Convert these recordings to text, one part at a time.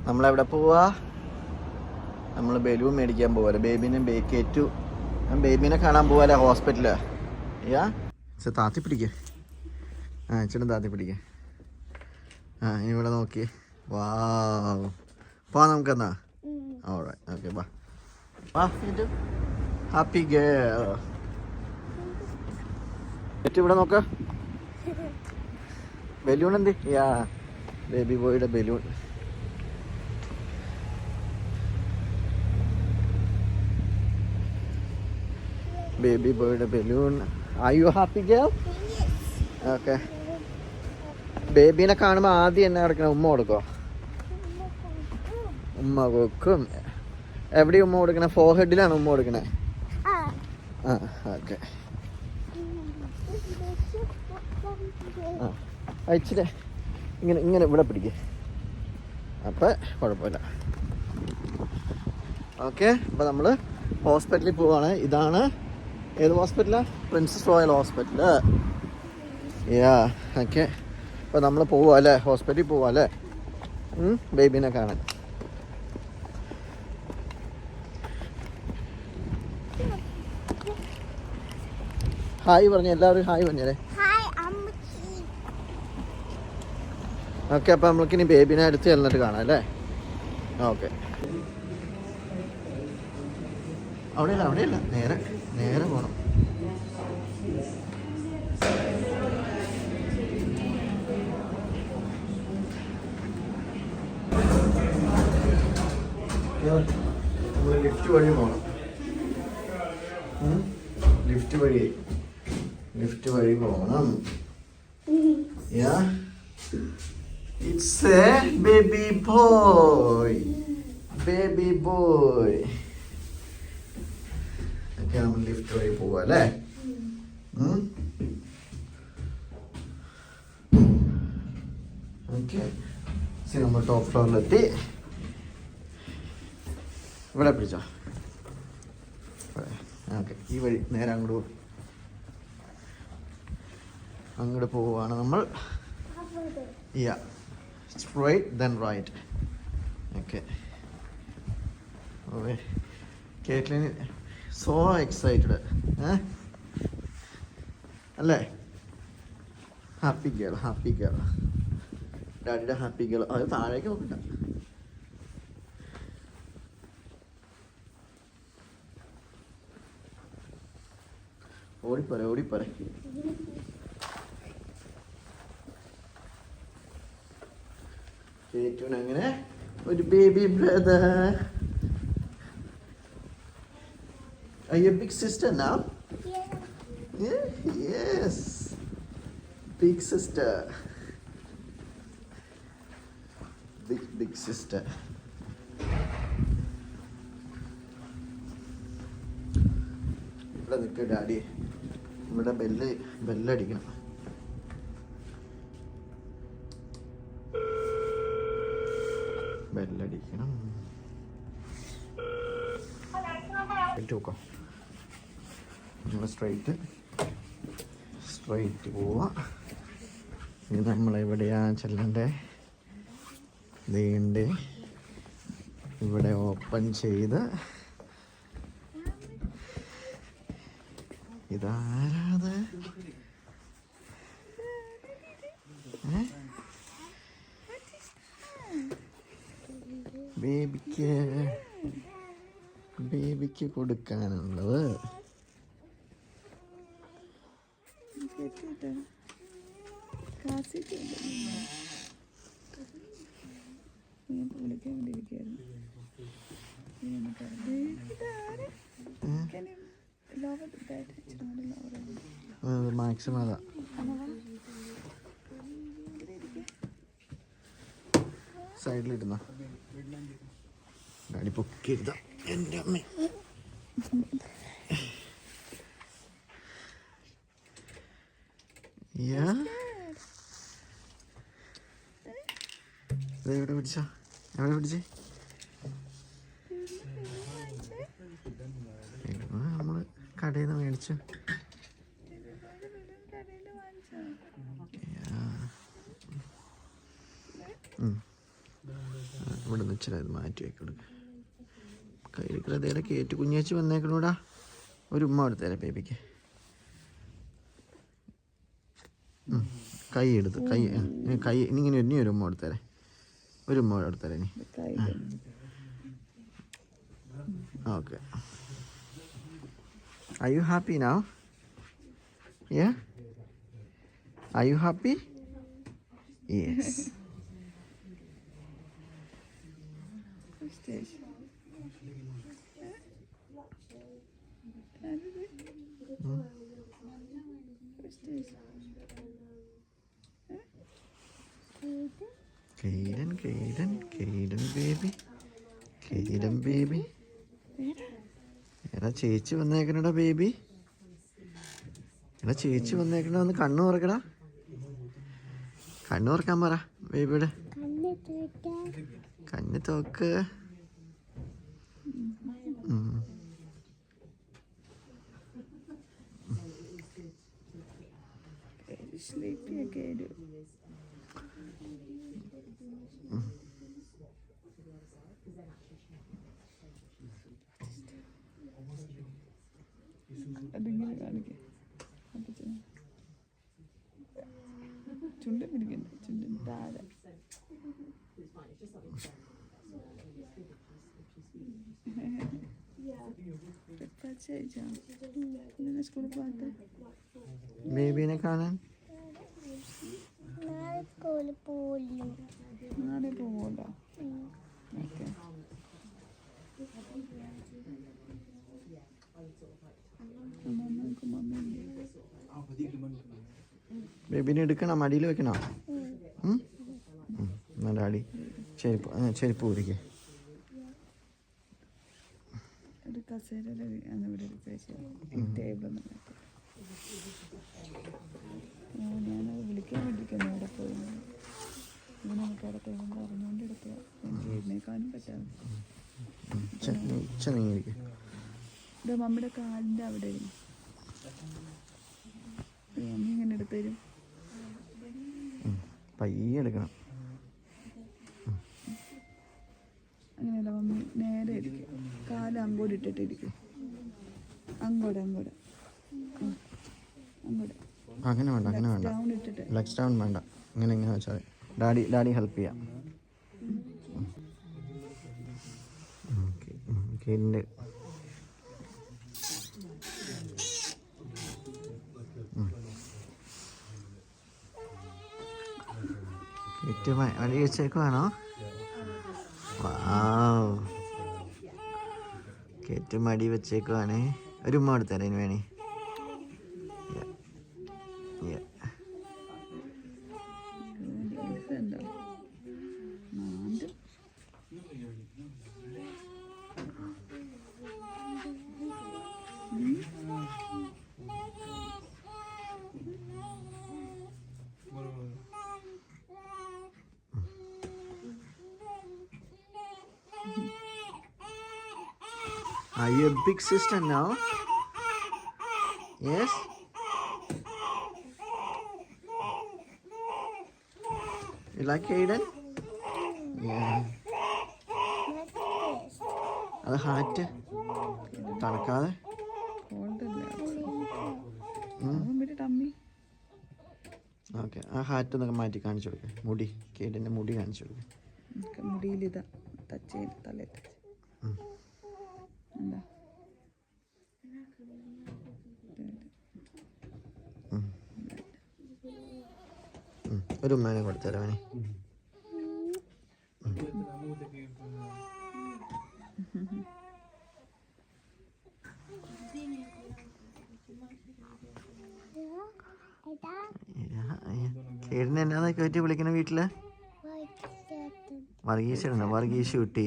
നമ്മളെവിടെ പോവാ? നമ്മൾ ബലൂൺ മേടിക്കാൻ പോവാല്ലേ, ബേബീനെ കയറ്റു. ബേബീനെ കാണാൻ പോവാല്ലേ ഹോസ്പിറ്റലില്. യാ താത്തി പിടിക്കേ, ഇച്ചിരി താത്തി പിടിക്കേ. ഇവിടെ നോക്കി. വാവ്, പോവാ നമുക്കെന്നാ. ഓൾറൈറ്റ്, ഓക്കെ, ബാ. Happy girl. ഇവിടെ നോക്ക, ബലൂൺ എന്ത്? യാ, ബേബി ബോയുടെ balloon. Baby boy the balloon. Are you happy girl? Yes. Okay. ബേബീനെ കാണുമ്പോൾ ആദ്യം എന്നെ കൊടുക്കണ ഉമ്മ കൊടുക്കോ? ഉമ്മ കൊടുക്കും. എവിടെയും ഉമ്മ കൊടുക്കണേ? ഫോർഹെഡിലാണ് ഉമ്മ കൊടുക്കണേ. ഓക്കെ. അയച്ചില്ലേ, ഇങ്ങനെ ഇങ്ങനെ ഇവിടെ പിടിക്കേ, അപ്പം കുഴപ്പമില്ല. ഓക്കെ, അപ്പം നമ്മൾ ഹോസ്പിറ്റലിൽ പോവാണ്. ഇതാണ് ഏത് ഹോസ്പിറ്റലാ? Princess royal hospital. Yeah, okay. അപ്പോൾ നമ്മൾ പോവാ അല്ലേ, ഹോസ്പിറ്റലിൽ പോവാ അല്ലേ ബേബീനെ കാണാൻ. ഹായ് പറഞ്ഞു, എല്ലാവരും ഹായ് പറഞ്ഞേ. ഓക്കെ, അപ്പോൾ നമ്മൾക്കിനി ബേബീനെ അടുത്ത് ചെന്നിട്ട് കാണാം അല്ലേ. ഓക്കെ. അവിടെയല്ല, അവിടെയല്ല, നേരെ നേരെ പോകണം. നമ്മൾ ലിഫ്റ്റ് വഴി പോകണം. ലിഫ്റ്റ് വഴി പോകണം. യാ, ഇറ്റ്സ് എ ബേബി ബോയ്. നമ്മൾ ലിഫ്റ്റ് വഴി പോവാ അല്ലേ. ഓക്കെ, നമ്മൾ ടോപ്പ് ഫ്ലോറിലെത്തി. ഇവിടെ പിടിച്ചോ. ഓക്കെ, ഈ വഴി നേരെ അങ്ങോട്ട് പോവുകയാണ് നമ്മൾ. Yeah, straight then right. Okay. Okay, Caitlin so excited അല്ലേ. Happy girl. ഡാഡിയുടെ ഹാപ്പി ഗേൾ. അത് താഴേക്ക് നോക്കണ്ട. ഓടിപ്പോരെ. കേറ്റുവിന് അങ്ങനെ ഒരു baby brother. Are you a big sister now? Yeah. Yes. Big sister. Big sister. ഇവിടെ നിൽക്കുക ഡാഡി. ഇവിടെ ബെല്ലടിക്കണം. നോക്കാം. നമ്മൾ സ്ട്രൈറ്റ് പോവാ. ഇനി നമ്മളെവിടെയാ ചെല്ലണ്ടേ? നീണ്ട് ഇവിടെ ഓപ്പൺ ചെയ്ത്. ഇതാരാത്? ബേബിക്ക് കൊടുക്കാനുള്ളത്. മാക്സിമം അതാ. സൈഡിലിരുന്ന ഡാഡി പൊക്കിരുത. എൻ്റെ അമ്മ. എവിടെ പിടിച്ചേ? നമ്മള് കടയിൽ നിന്ന് മേടിച്ചു. ഇവിടെ ഇച്ചിരി അത് മാറ്റി വെക്കൊടുക്കുക. കയ്യിലേക്കുള്ള അതേടെ കയറ്റി കുഞ്ഞേച്ചി വന്നേക്കണൂടാ. ഒരു ഉമ്മ എടുത്തേരെ ബേബിക്ക്. കൈ എടുത്ത് കൈ ഇങ്ങനെ ഇനി ഒരു ഉമ്മ എടുത്തേരെ. ഒരു ഉമ്മ എടുത്തേരെ ഇനി. Okay. Are you happy now? Yeah? Are you happy? Yes. Kaden baby. Kaden baby. എടാ ചേച്ചി വന്നേക്കണടാ ബേബി. എടാ ചേച്ചി വന്നേക്കണ. ഒന്ന് കണ്ണു തുറക്കടാ. കണ്ണു തുറക്കാൻ പറ ബേബിയുടെ. കണ്ണ് തോക്ക്. അതിങ്ങനെ കാണിക്കേ. ചുണ്ട പിടിക്കണ്ട. ചുണ്ടിന് താഴെ. സ്കൂളിൽ പോകാത്ത ബേബീനെ കാണാൻ നാളെ പോവല്ലോ. ഓക്കെ. ബേബിനെ എടുക്കണോ? മടിയിൽ വെക്കണോ? എന്നാ ഡാഡി ചെരുപ്പ് ഊരിക്കേ. ഒരു കസേര ഇവിടെ ടേബിൾ. ഞാനത് വിളിക്കാൻ വേണ്ടിയിരിക്കുന്നു. അവിടെ പോയി ഇങ്ങനെ നമുക്ക് അവിടെ പോകുമ്പോൾ അറിഞ്ഞുകൊണ്ട് എടുക്കുക. എഴുന്നേക്കാനും പറ്റാതെ. ഇത് മമ്മിയുടെ കാലിൻ്റെ അവിടെ മമ്മി ഇങ്ങനെ എടുത്തു തരും. പയ്യെ എടുക്കണം. അങ്ങനെയല്ല മമ്മി നേരെ ഇരിക്കും. കാല് അങ്ങോട്ട് ഇട്ടിട്ടിരിക്കും. അങ്ങോട്ട് അങ്ങോട്ട് അങ്ങോട്ട്. അങ്ങനെ വേണ്ട, അങ്ങനെ വേണ്ട. ലെഗ്സ് ഡൗൺ വേണ്ട. ഇങ്ങനെ ഇങ്ങനെ വെച്ചാൽ ഡാഡി ഹെൽപ്പ് ചെയ്യാം. കേടിൻ്റെ കേറ്റ് വഴി വെച്ചേക്കുവാണോ? കേറ്റ് മടി വെച്ചേക്കുവാണേ. ഒരു ഉമ്മ എടുത്തരാ ഇനി വേണേ. Are you a big sister now? Yes? You like Aiden? Yeah. അത് ഹാറ്റ് തണുക്കാതെ. ഓക്കെ, ആ ഹാറ്റ് എന്നൊക്കെ മാറ്റി കാണിച്ചു കൊടുക്കുക. മുടി കേടിൻ്റെ മുടി കാണിച്ചു കൊടുക്കുക. മുടിയിലിതാ ടച്ച് ചെയ്ത് തലേ ടച്ച്. എന്താ ഒരു ഉമ്മേനെ കൊടുത്തരാം. കേടിന് എന്നാന്നൊക്കെ പറ്റി വിളിക്കണ വീട്ടില്? വർഗീശാണ്. വർഗീശ് കുട്ടി.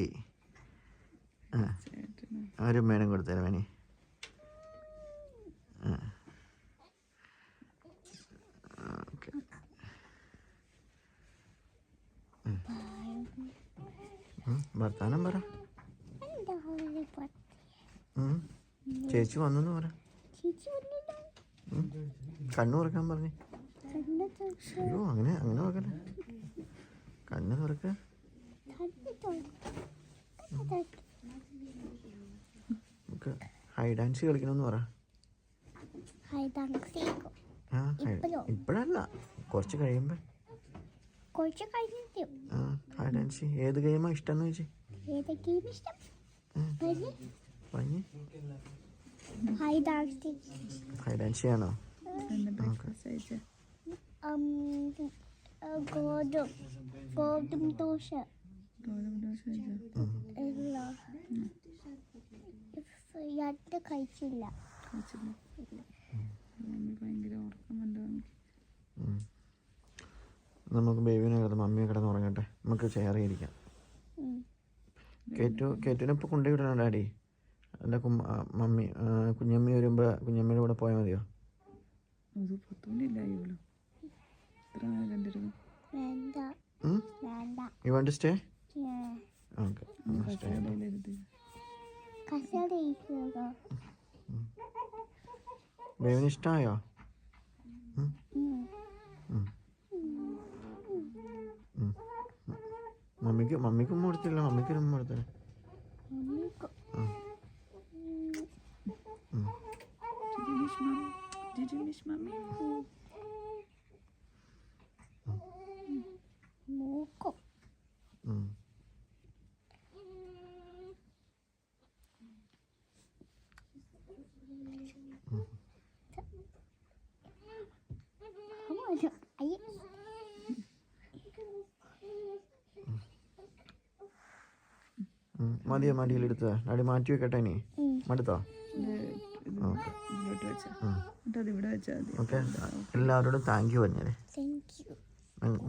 ഒരു ഉമ്മേനും കൊടുത്തരാം വേണി. ഓക്കെ. വർത്താനം പറ. ചേച്ചി വന്നെന്ന് പറ. കണ്ണു തുറക്കാൻ പറഞ്ഞു. അയ്യോ അങ്ങനെ അങ്ങനെ നോക്കല്ലേ. കണ്ണ് തുറക്ക. നമുക്ക് ഹൈഡ് ആൻഡ് സീക്ക് കളിക്കണമെന്ന് പറ. ആ ഇപ്പോഴല്ല, കുറച്ച് കഴിയുമ്പോൾ. ഹൈഡ് ആൻഡ് സീക്ക് ഏത് ഗെയിമാണ് ഇഷ്ടം എന്ന് ചോദിച്ചേ? പറഞ്ഞ് ഹൈഡ് ആൻഡ് സീക്ക് ആണോ? ഗോതമ്പ് ദോശ കഴിച്ചില്ല. നമുക്ക് ബേബിനെ കിടന്ന് മമ്മിയെ കിടന്ന് ഉറങ്ങട്ടെ, നമുക്ക് ഷെയർ ചെയ്തിരിക്കാം. കേറ്റുവിനെ ഇപ്പോൾ കൊണ്ടുപോയിടണം ഡാഡി. അല്ല മമ്മി കുഞ്ഞമ്മി വരുമ്പോൾ കുഞ്ഞമ്മയുടെ കൂടെ പോയാൽ മതിയോ? You want to stay? Yeah. Okay. Stay. ബേബിന് ഇഷ്ടമായോ? മമ്മിക്കും കൊടുത്തില്ല, മമ്മിക്ക് ഉമ്മ കൊടുത്തേ. Did you miss mommy? മതിയോ? മടിയിലെടുത്ത് ഡാഡി മാറ്റി വെക്കട്ടെ. ഇനി മടുത്തോ? ഓക്കെ, എല്ലാവരോടും താങ്ക് യു പറഞ്ഞേ.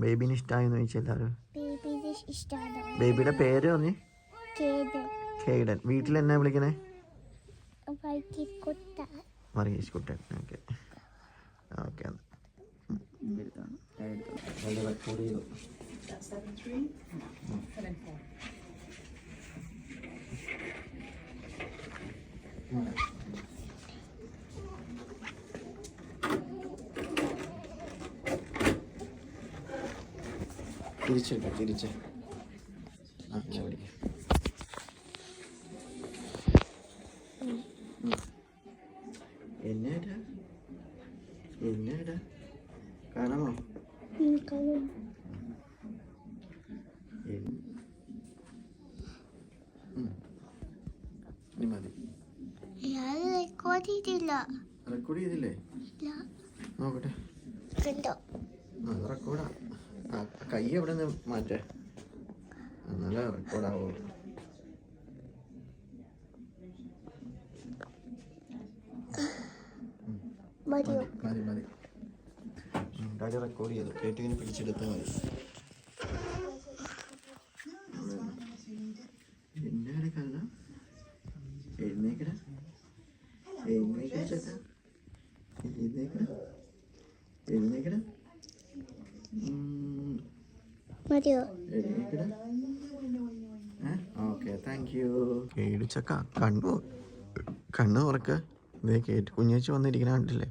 ബേബിന് ഇഷ്ടമായെന്ന് ചോദിച്ചാൽ എല്ലാവരും. ബേബിയുടെ പേര് പറഞ്ഞേ? കേഡൻ. വീട്ടിൽ എന്നാ വിളിക്കണേ? വർഗീസ് കുട്ടൻ. Okay okay. തിരിച്ച് എന്നാ കാണാമോ? മതി. റെക്കോർഡ് ചെയ്തില്ലേ? നോക്കട്ടെ. അത് റെക്കോർഡാ. കൈ എവിടെ നിന്ന് മാറ്റേ, എന്നാലേ റെക്കോർഡാവുള്ളൂ. മതി. ഡാഡി റെക്കോർഡ് ചെയ്തു. കേട്ടിങ്ങനെ പിടിച്ചെടുത്താൽ മതി. എന്നാടെ കള്ള എഴുന്നേക്കട ഓക്കെ, താങ്ക് യു. പേടിച്ചക്ക കണ്ണു തുറക്ക. ഇതേ കേട്ട് കുഞ്ഞേച്ചി വന്നിരിക്കണ കണ്ടില്ലേ?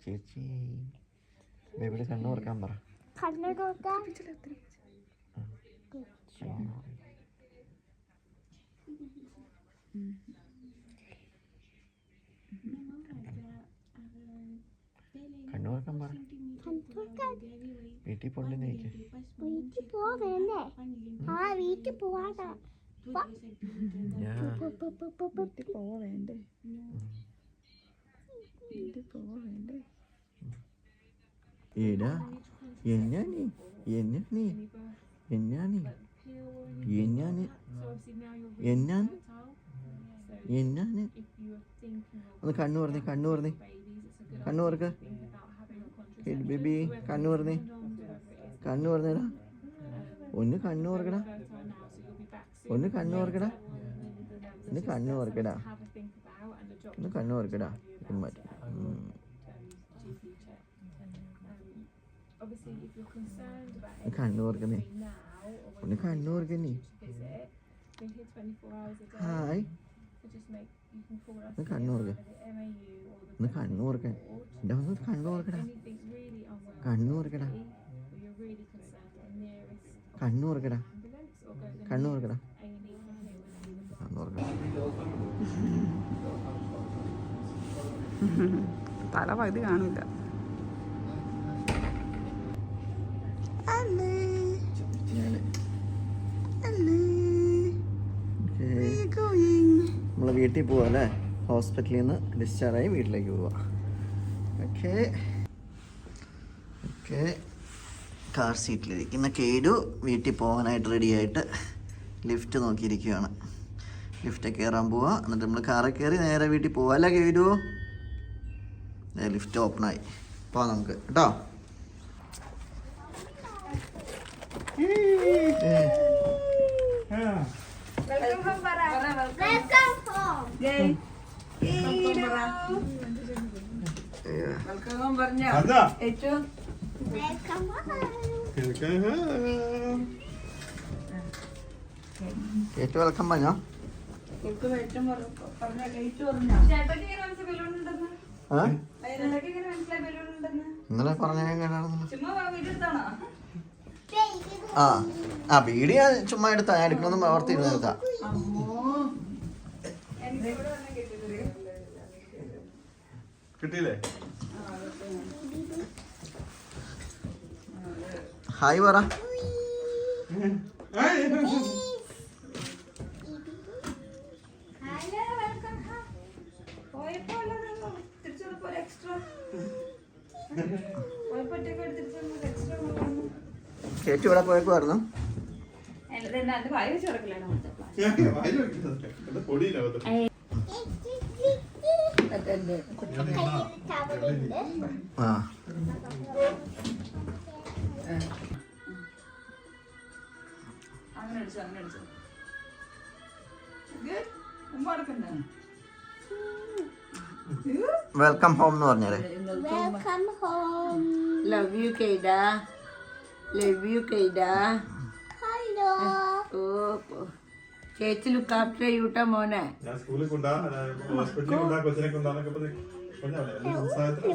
ചേച്ചി ബേബിയുടെ കണ്ണു തുറക്കാൻ പറ. കണ്ണു തുറക്കാൻ പറ. വീട്ടിൽ പോണ്ടെന്ന് ചോദിച്ചേ. വീട്ടിൽ പോവാ. ഏടാ എന്നാ ഒന്ന് കണ്ണു പറഞ്ഞേ. കണ്ണു തുറക്ക്. ബേബി കണ്ണു പറഞ്ഞേ. കണ്ണു പറഞ്ഞേടാ. ഒന്ന് കണ്ണു തുറക്കടാ. ഒന്ന് കണ്ണു തുറക്കടാ. ഒന്ന് കണ്ണു തുറക്കടാ. ഒന്ന് കണ്ണു തുറക്കടാ. മാറ്റി. കണ്ണു തുറക്കുന്നേ. ഒന്ന് കണ്ണു തുറക്കുന്നേ. ഹായ്. ഒന്ന് കണ്ണു തുറക്ക. ഒന്ന് കണ്ണു തുറക്കാൻ. എൻ്റെ ഒന്ന് കണ്ണു തുറക്കടാ. കണ്ണു തുറക്കടാ. കണ്ണു തുറക്കടാ. കണ്ണു തുറക്കടാ. കണ്ണു തുറക്കടാ. തല പകുതി കാണില്ല. നമ്മള് വീട്ടിൽ പോവാ അല്ലേ? ഹോസ്പിറ്റലിൽ നിന്ന് ഡിസ്ചാർജായി വീട്ടിലേക്ക് പോവാ. Okay okay. കാർ സീറ്റിലിരിക്കുന്ന കേടു വീട്ടിൽ പോകാനായിട്ട് റെഡിയായിട്ട് ലിഫ്റ്റ് നോക്കിയിരിക്കുകയാണ്. ലിഫ്റ്റ് കയറാൻ പോവാ. എന്നിട്ട് നമ്മൾ കാറിൽ കയറി നേരെ വീട്ടിൽ പോവാ അല്ലേ കേടു? ലിഫ്റ്റ് ഓപ്പണായി. പോവാം നമുക്ക് കേട്ടോ. ഏറ്റവും വെൽക്കം പറഞ്ഞോ. ഇന്നലെ പറഞ്ഞ ആ വീഡിയോ ചുമ്മാ എടുത്താ. ഞാൻ എടുക്കണമെന്ന് ഓർത്തിരുന്ന് എടുത്താ. കിട്ടിയില്ലേ? ഹായ് പറ. ചേച്ചി ഇവിടെ പോയേക്കുമായിരുന്നു. ആ വെൽക്കം ഹോം എന്ന് പറഞ്ഞാലേ. Welcome home. Love you, Keida. Love you, Keida. Hello. Oh, ചേച്ചി ലുക്ക് ആഫ്റ്റർ യൂട്ടാ മോനെ. ഞാൻ സ്കൂളിൽ കൊണ്ടാ ഹോസ്പിറ്റലിൽ കൊണ്ടാ കൊച്ചിനെ കൊണ്ടാന്നൊക്കെ പറഞ്ഞ സംസാരത്തിൽ